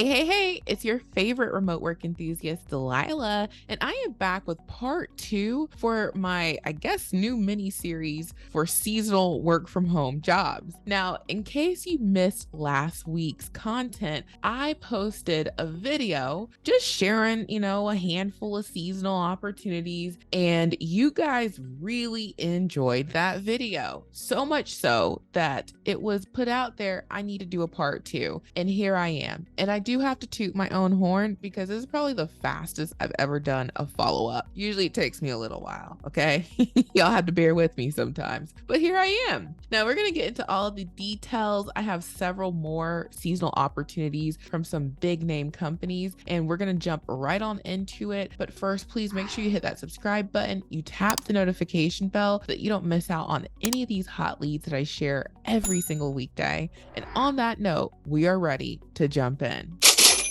Hey, it's your favorite remote work enthusiast, Delilah, and I am back with part two for my, new mini series for seasonal work from home jobs. Now, in case you missed last week's content, I posted a video just sharing, a handful of seasonal opportunities, and you guys really enjoyed that video. So much so that it was put out there, I need to do a part two, and here I am. And I do have to toot my own horn because this is probably the fastest I've ever done a follow-up. Usually it takes me a little while, okay? Y'all have to bear with me sometimes, but here I am. Now we're gonna get into all of the details. I have several more seasonal opportunities from some big name companies, and we're gonna jump right on into it. But first, please make sure you hit that subscribe button, you tap the notification bell so that you don't miss out on any of these hot leads that I share every single weekday. And on that note, we are ready to jump in.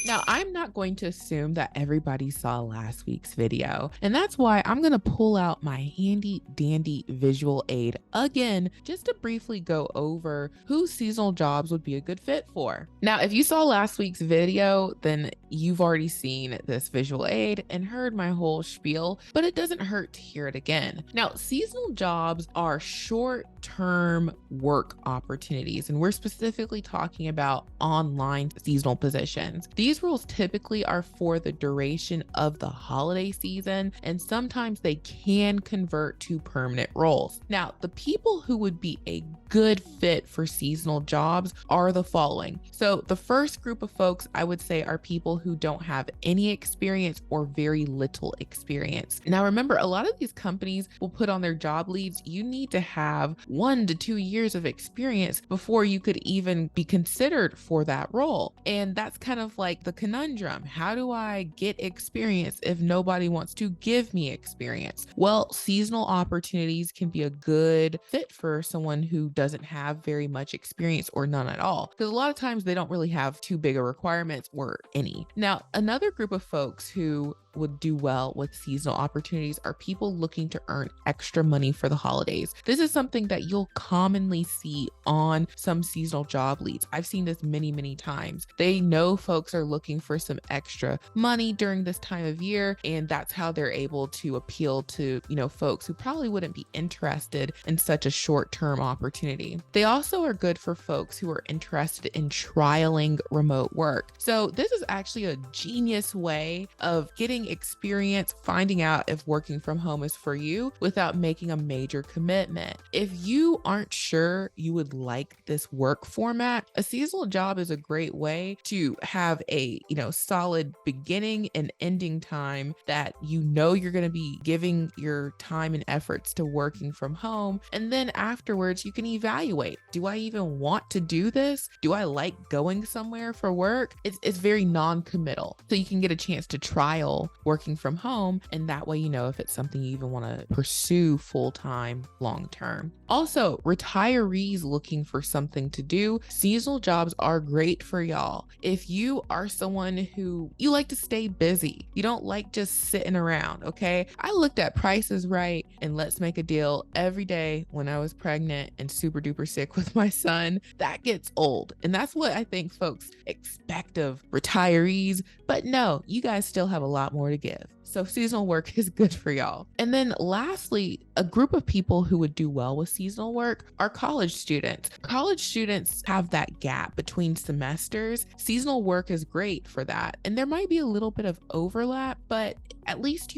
Now, I'm not going to assume that everybody saw last week's video, and that's why I'm going to pull out my handy dandy visual aid again, just to briefly go over who seasonal jobs would be a good fit for. Now, if you saw last week's video, then you've already seen this visual aid and heard my whole spiel, but it doesn't hurt to hear it again. Now, seasonal jobs are short-term work opportunities, and we're specifically talking about online seasonal positions. These roles typically are for the duration of the holiday season, and sometimes they can convert to permanent roles. Now, the people who would be a good fit for seasonal jobs are the following. So the first group of folks I would say are people who don't have any experience or very little experience. Now, remember, a lot of these companies will put on their job leads, you need to have 1 to 2 years of experience before you could even be considered for that role. And that's kind of like the conundrum. How do I get experience if nobody wants to give me experience? Well, seasonal opportunities can be a good fit for someone who doesn't have very much experience or none at all, because a lot of times they don't really have too big of requirements or any. Now, another group of folks who would do well with seasonal opportunities are people looking to earn extra money for the holidays. This is something that you'll commonly see on some seasonal job leads. I've seen this many times. They know folks are looking for some extra money during this time of year, and that's how they're able to appeal to, folks who probably wouldn't be interested in such a short-term opportunity. They also are good for folks who are interested in trialing remote work. So this is actually a genius way of getting experience, finding out if working from home is for you without making a major commitment. If you aren't sure you would like this work format, a seasonal job is a great way to have a, solid beginning and ending time that you're going to be giving your time and efforts to working from home. And then afterwards, you can evaluate, do I even want to do this? Do I like going somewhere for work? It's very non-committal. So you can get a chance to trial working from home, and that way if it's something you even want to pursue full-time long-term. Also, retirees looking for something to do, seasonal jobs are great for y'all. If you are someone who you like to stay busy, you don't like just sitting around, okay? I looked at Price is Right and Let's Make a Deal every day when I was pregnant and super duper sick with my son. That gets old, and that's what I think folks expect of retirees, but no, you guys still have a lot more to give. So seasonal work is good for y'all. And then lastly, a group of people who would do well with seasonal work are college students. College students have that gap between semesters. Seasonal work is great for that. And there might be a little bit of overlap, but at least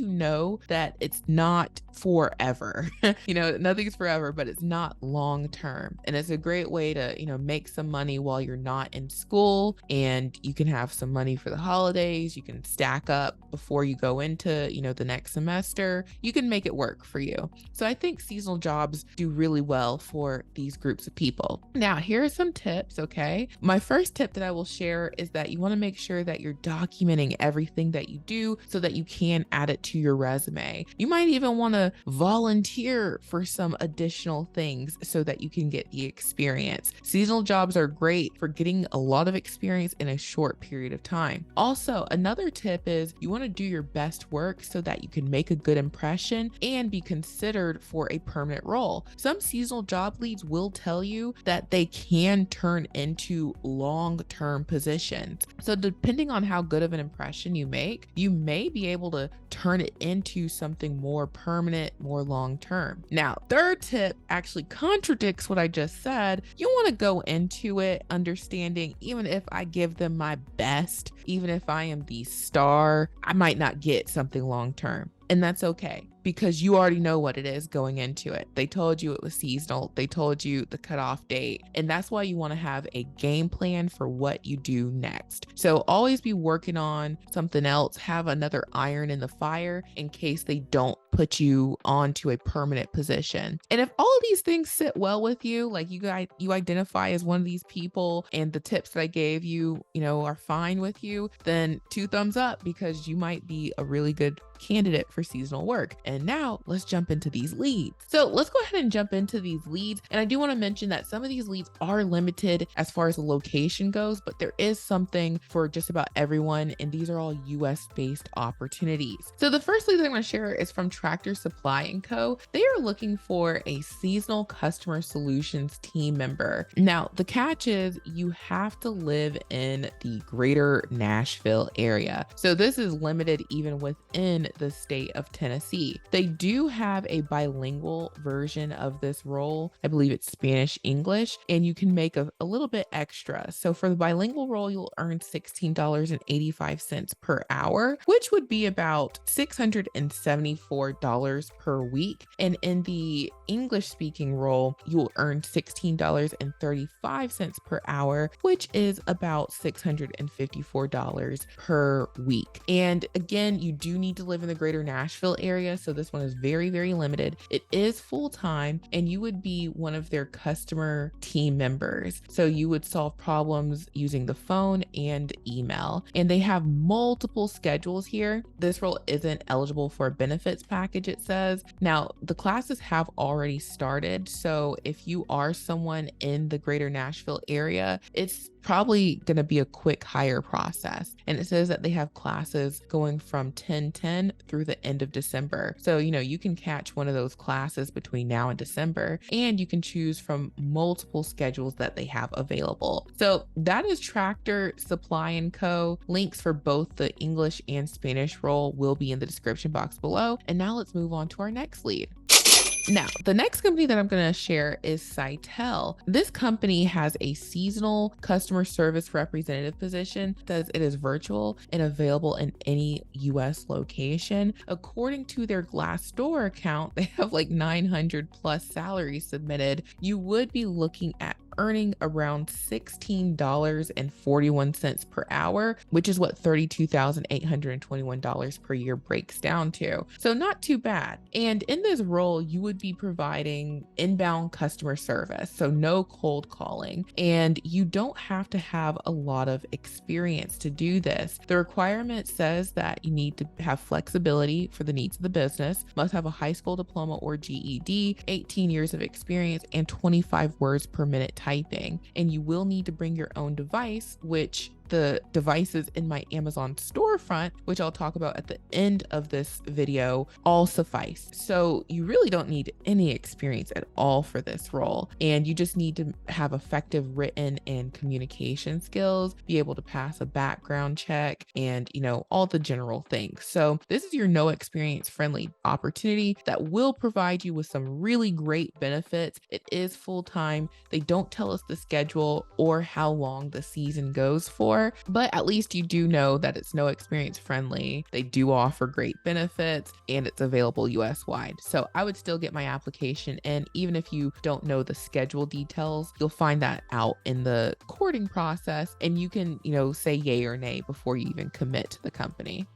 that it's not forever. Nothing's forever, but it's not long term. And it's a great way to, make some money while you're not in school, and you can have some money for the holidays. You can stack up before you go into, the next semester. You can make it work for you. So I think seasonal jobs do really well for these groups of people. Now, here are some tips, okay? My first tip that I will share is that you want to make sure that you're documenting everything that you do so that you can can add it to your resume. You might even want to volunteer for some additional things so that you can get the experience. Seasonal jobs are great for getting a lot of experience in a short period of time. Also, another tip is you want to do your best work so that you can make a good impression and be considered for a permanent role. Some seasonal job leads will tell you that they can turn into long-term positions. So depending on how good of an impression you make, you may be able to turn it into something more permanent, more long-term. Now, third tip actually contradicts what I just said. You want to go into it understanding, even if I give them my best, even if I am the star, I might not get something long-term. And that's okay, because you already know what it is going into it. They told you it was seasonal. They told you the cutoff date. And that's why you want to have a game plan for what you do next. So always be working on something else, have another iron in the fire in case they don't put you onto a permanent position. And if all of these things sit well with you, like you identify as one of these people and the tips that I gave you, are fine with you, then 2 thumbs up, because you might be a really good candidate for seasonal work. And now let's jump into these leads. So let's go ahead and jump into these leads. And I do want to mention that some of these leads are limited as far as the location goes, but there is something for just about everyone. And these are all US based opportunities. So the first lead that I'm going to share is from Tractor Supply & Co. They are looking for a seasonal customer solutions team member. Now, the catch is you have to live in the greater Nashville area. So this is limited even within the state of Tennessee. They do have a bilingual version of this role. I believe it's Spanish English, and you can make a little bit extra. So for the bilingual role, you'll earn $16.85 per hour, which would be about $674 per week. And in the English speaking role, you'll earn $16.35 per hour, which is about $654 per week. And again, you do need to live in the greater Nashville area. So this one is very, very limited. It is full-time, and you would be one of their customer team members. So you would solve problems using the phone and email. And they have multiple schedules here. This role isn't eligible for a benefits package, it says. Now, the classes have already started. So if you are someone in the greater Nashville area, it's probably going to be a quick hire process. And it says that they have classes going from 10/10 through the end of December. So, you can catch one of those classes between now and December, and you can choose from multiple schedules that they have available. So that is Tractor Supply & Co. Links for both the English and Spanish role will be in the description box below. And now let's move on to our next lead. Now, the next company that I'm going to share is Sitel. This company has a seasonal customer service representative position. It says it is virtual and available in any US location. According to their Glassdoor account, they have like 900 plus salaries submitted. You would be looking at earning around $16.41 per hour, which is what $32,821 per year breaks down to. So not too bad. And in this role, you would be providing inbound customer service, so no cold calling. And you don't have to have a lot of experience to do this. The requirement says that you need to have flexibility for the needs of the business, must have a high school diploma or GED, 18 years of experience, and 25 words per minute typing. And you will need to bring your own device, which the devices in my Amazon storefront, which I'll talk about at the end of this video, all suffice. So you really don't need any experience at all for this role. And you just need to have effective written and communication skills, be able to pass a background check, and, all the general things. So this is your no experience friendly opportunity that will provide you with some really great benefits. It is full-time. They don't tell us the schedule or how long the season goes for, but at least you do know that it's no experience friendly. They do offer great benefits, and it's available US wide. So I would still get my application in, even if you don't know the schedule details. You'll find that out in the courting process, and you can, say yay or nay before you even commit to the company.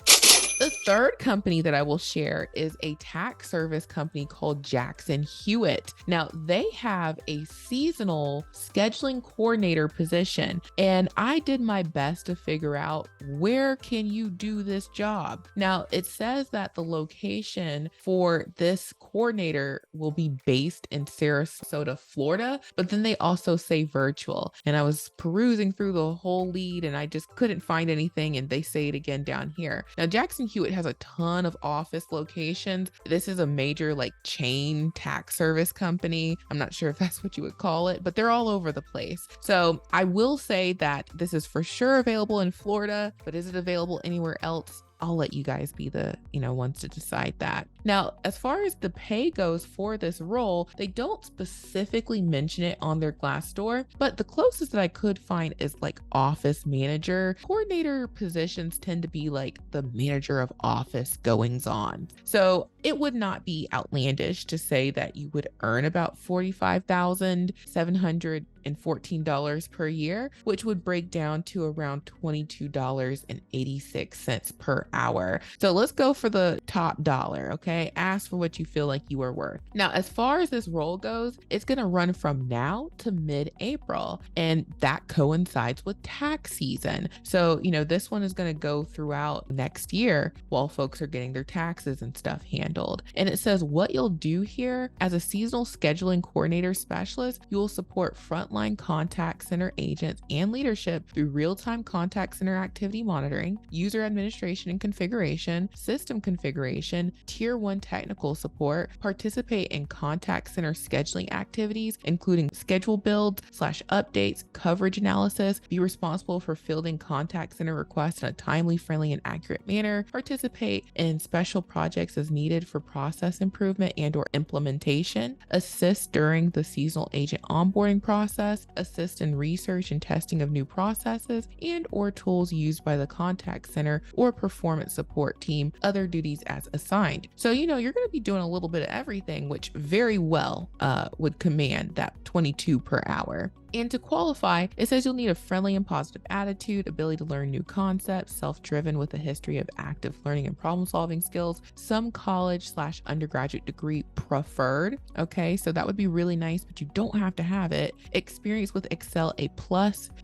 The third company that I will share is a tax service company called Jackson Hewitt. Now, they have a seasonal scheduling coordinator position, and I did my best to figure out where can you do this job. Now, it says that the location for this coordinator will be based in Sarasota, Florida, but then they also say virtual. And I was perusing through the whole lead and I just couldn't find anything, and they say it again down here. Now, Jackson Hewitt has a ton of office locations. This is a major like chain tax service company. I'm not sure if that's what you would call it, but they're all over the place. So I will say that this is for sure available in Florida, but is it available anywhere else? I'll let you guys be the, ones to decide that. Now, as far as the pay goes for this role, they don't specifically mention it on their Glassdoor, but the closest that I could find is like office manager. Coordinator positions tend to be like the manager of office goings on. So it would not be outlandish to say that you would earn about $45,714 per year, which would break down to around $22.86 per hour. So let's go for the top dollar, okay? Ask for what you feel like you are worth. Now, as far as this role goes, it's going to run from now to mid-April, and that coincides with tax season. So, this one is going to go throughout next year while folks are getting their taxes and stuff handled. And it says what you'll do here as a seasonal scheduling coordinator specialist, you will support frontline contact center agents and leadership through real-time contact center activity monitoring, user administration and configuration, system configuration, tier 1 technical support, participate in contact center scheduling activities, including schedule builds / updates, coverage analysis, be responsible for fielding contact center requests in a timely, friendly, and accurate manner, participate in special projects as needed for process improvement and or implementation, assist during the seasonal agent onboarding process, assist in research and testing of new processes and or tools used by the contact center or performance support team, other duties as assigned. So, you're going to be doing a little bit of everything, which very well would command that 22 per hour. And to qualify, it says you'll need a friendly and positive attitude, ability to learn new concepts, self-driven with a history of active learning and problem-solving skills, some college / undergraduate degree preferred. Okay, so that would be really nice, but you don't have to have it. Experience with Excel A+,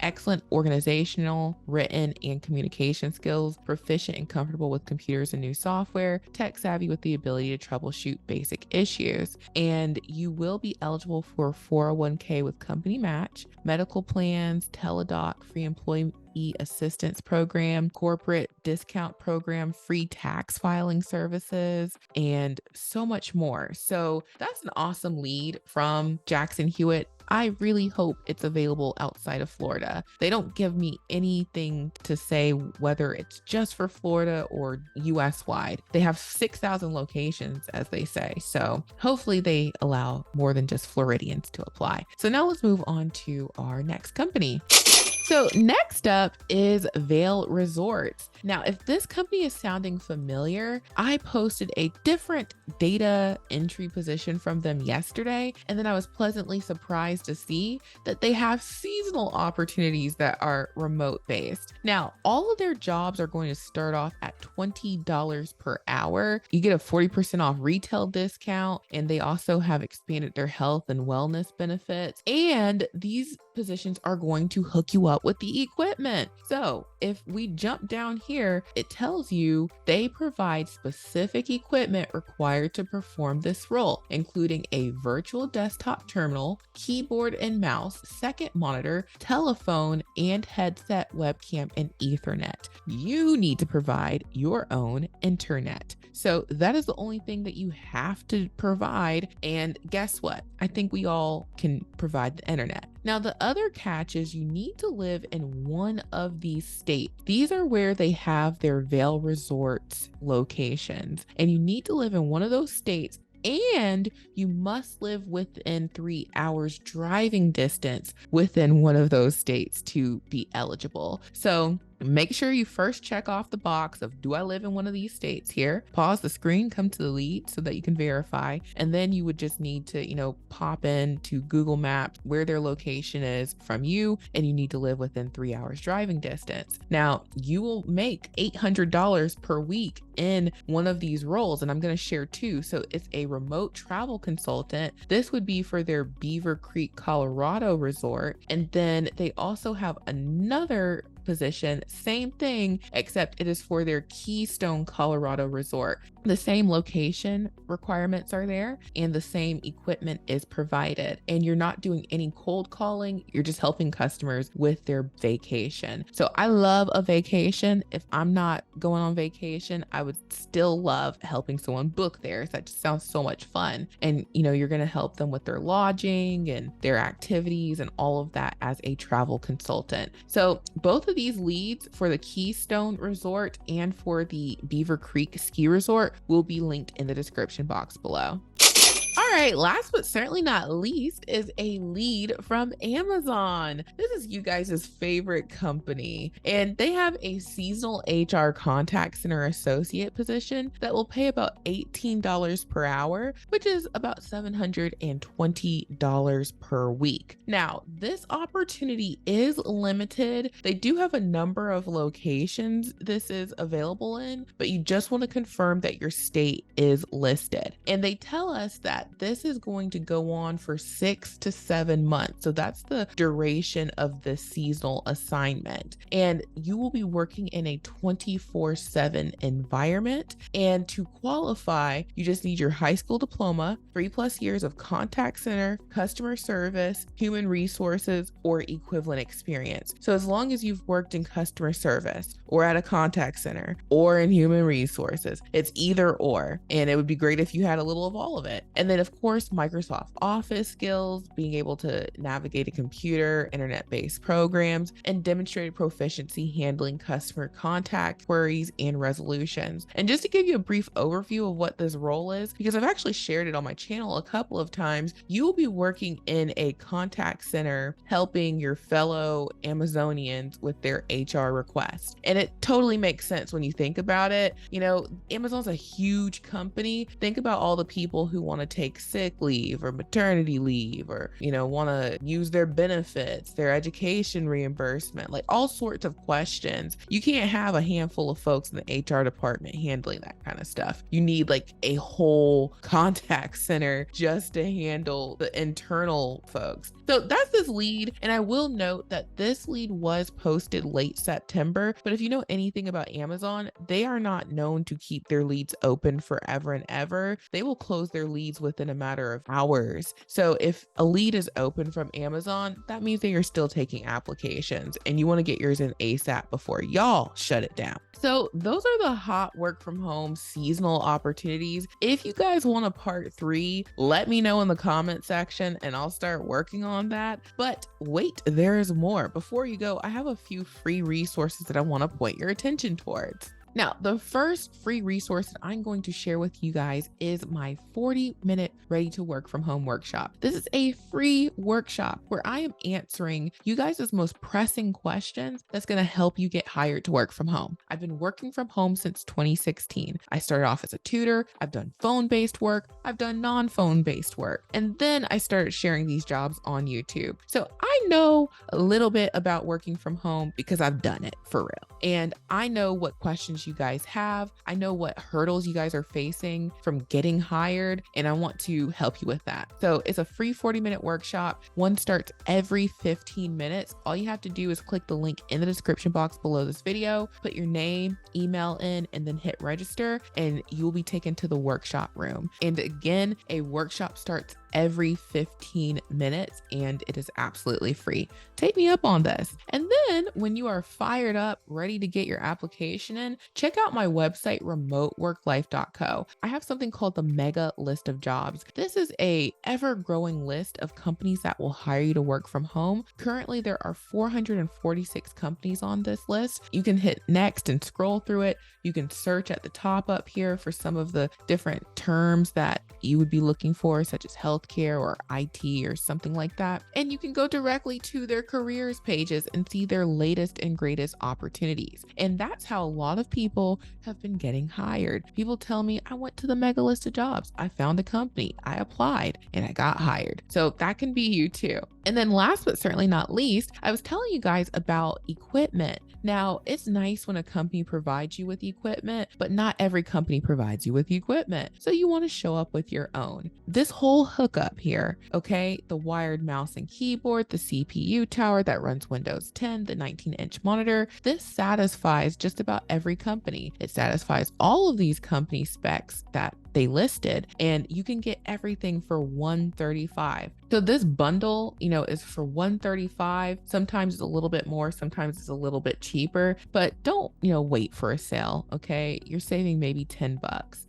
excellent organizational, written, and communication skills, proficient and comfortable with computers and new software, tech savvy with the ability to troubleshoot basic issues. And you will be eligible for 401k with company match, medical plans, teledoc, free employee assistance program, corporate discount program, free tax filing services, and so much more. So that's an awesome lead from Jackson Hewitt. I really hope it's available outside of Florida. They don't give me anything to say whether it's just for Florida or US wide. They have 6,000 locations, as they say. So hopefully they allow more than just Floridians to apply. So now let's move on to our next company. So next up is Vail Resorts. Now, if this company is sounding familiar, I posted a different data entry position from them yesterday, and then I was pleasantly surprised to see that they have seasonal opportunities that are remote based. Now, all of their jobs are going to start off at $20 per hour. You get a 40% off retail discount, and they also have expanded their health and wellness benefits. And these positions are going to hook you up with the equipment. So if we jump down here, it tells you they provide specific equipment required to perform this role, including a virtual desktop terminal, keyboard and mouse, second monitor, telephone, and headset, webcam, and Ethernet. You need to provide your own internet. So that is the only thing that you have to provide. And guess what? I think we all can provide the internet. Now, the other catch is you need to live in one of these states. These are where they have their Vail Resorts locations, and you need to live in one of those states, and you must live within 3 hours driving distance within one of those states to be eligible. So Make sure you first check off the box of, do I live in one of these states here? Pause the screen, come to the lead so that you can verify. And then you would just need to, pop in to Google Maps where their location is from you, and you need to live within 3 hours driving distance. Now, you will make $800 per week in one of these roles, and I'm going to share two. So it's a remote travel consultant. This would be for their Beaver Creek, Colorado resort. And then they also have another position, same thing, except it is for their Keystone, Colorado resort. The same location requirements are there and the same equipment is provided. And you're not doing any cold calling, you're just helping customers with their vacation. So I love a vacation. If I'm not going on vacation, I would still love helping someone book theirs. That just sounds so much fun. And you're going to help them with their lodging and their activities and all of that as a travel consultant. So both of these leads for the Keystone Resort and for the Beaver Creek Ski Resort will be linked in the description box below. All right, last but certainly not least is a lead from Amazon. This is you guys' favorite company, and they have a seasonal HR contact center associate position that will pay about $18 per hour, which is about $720 per week. Now, this opportunity is limited. They do have a number of locations this is available in, but you just want to confirm that your state is listed. And they tell us that this is going to go on for 6 to 7 months. So that's the duration of the seasonal assignment. And you will be working in a 24/7 environment. And to qualify, you just need your high school diploma, 3+ years of contact center, customer service, human resources, or equivalent experience. So as long as you've worked in customer service or at a contact center or in human resources, it's either or. And it would be great if you had a little of all of it. And then of course, Microsoft Office skills, being able to navigate a computer, internet-based programs, and demonstrated proficiency handling customer contact queries and resolutions. And just to give you a brief overview of what this role is, because I've actually shared it on my channel a couple of times, you will be working in a contact center helping your fellow Amazonians with their HR requests. And it totally makes sense when you think about it. Amazon's a huge company. Think about all the people who want to take sick leave or maternity leave or, want to use their benefits, their education reimbursement, like all sorts of questions. You can't have a handful of folks in the HR department handling that kind of stuff. You need like a whole contact center just to handle the internal folks. So that's this lead. And I will note that this lead was posted late September, but if you know anything about Amazon, they are not known to keep their leads open forever and ever. They will close their leads within a matter of hours. So if a lead is open from Amazon, that means that you're still taking applications and you want to get yours in ASAP before y'all shut it down. So those are the hot work from home seasonal opportunities. If you guys want a part 3, let me know in the comment section and I'll start working on that. But wait, there is more. Before you go, I have a few free resources that I want to point your attention towards. Now, the first free resource that I'm going to share with you guys is my 40-minute Ready to Work from Home workshop. This is a free workshop where I am answering you guys' most pressing questions that's going to help you get hired to work from home. I've been working from home since 2016. I started off as a tutor. I've done phone-based work. I've done non-phone-based work. And then I started sharing these jobs on YouTube. So I know a little bit about working from home because I've done it for real. And I know what questions you guys have. I know what hurdles you guys are facing from getting hired, and I want to help you with that. So it's a free 40-minute workshop. One starts every 15 minutes. All you have to do is click the link in the description box below this video, put your name, email in, and then hit register, and you'll be taken to the workshop room. And again, a workshop starts every 15 minutes and it is absolutely free. Take me up on this. And then when you are fired up, ready to get your application in, check out my website, remoteworklife.co. I have something called the mega list of jobs. This is a ever-growing list of companies that will hire you to work from home. Currently, there are 446 companies on this list. You can hit next and scroll through it. You can search at the top up here for some of the different terms that you would be looking for, such as healthcare, healthcare or IT or something like that. And you can go directly to their careers pages and see their latest and greatest opportunities. And that's how a lot of people have been getting hired. People tell me, I went to the mega list of jobs, I found a company, I applied, and I got hired. So that can be you too. And then last but certainly not least, I was telling you guys about equipment. Now, it's nice when a company provides you with equipment, but not every company provides you with equipment. So you want to show up with your own. This whole hookup here, okay, the wired mouse and keyboard, the CPU tower that runs Windows 10, the 19-inch monitor, this satisfies just about every company. It satisfies all of these company specs that they listed, and you can get everything for $135. So this bundle, is for $135. Sometimes it's a little bit more, sometimes it's a little bit cheaper, but don't, wait for a sale, okay? You're saving maybe $10.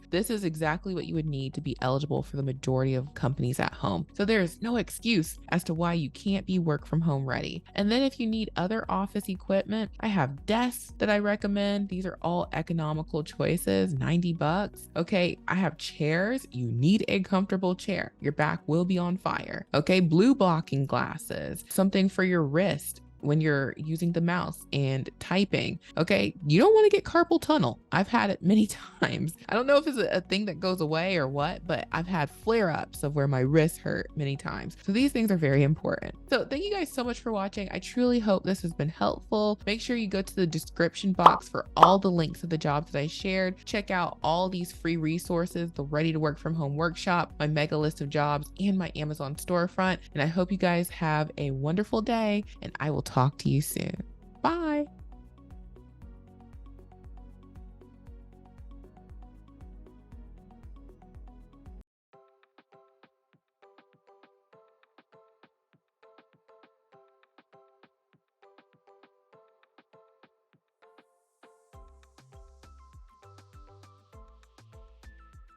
This is exactly what you would need to be eligible for the majority of companies at home. So there's no excuse as to why you can't be work from home ready. And then if you need other office equipment, I have desks that I recommend. These are all economical choices, $90. Okay, I have chairs. You need a comfortable chair. Your back will be on fire. Okay, blue blocking glasses, something for your wrist when you're using the mouse and typing. Okay, you don't want to get carpal tunnel. I've had it many times. I don't know if it's a thing that goes away or what, but I've had flare-ups of where my wrists hurt many times. So these things are very important. So thank you guys so much for watching. I truly hope this has been helpful. Make sure you go to the description box for all the links of the jobs that I shared. Check out all these free resources, the Ready to Work From Home workshop, my mega list of jobs, and my Amazon storefront. And I hope you guys have a wonderful day, and I will talk to you soon. Bye.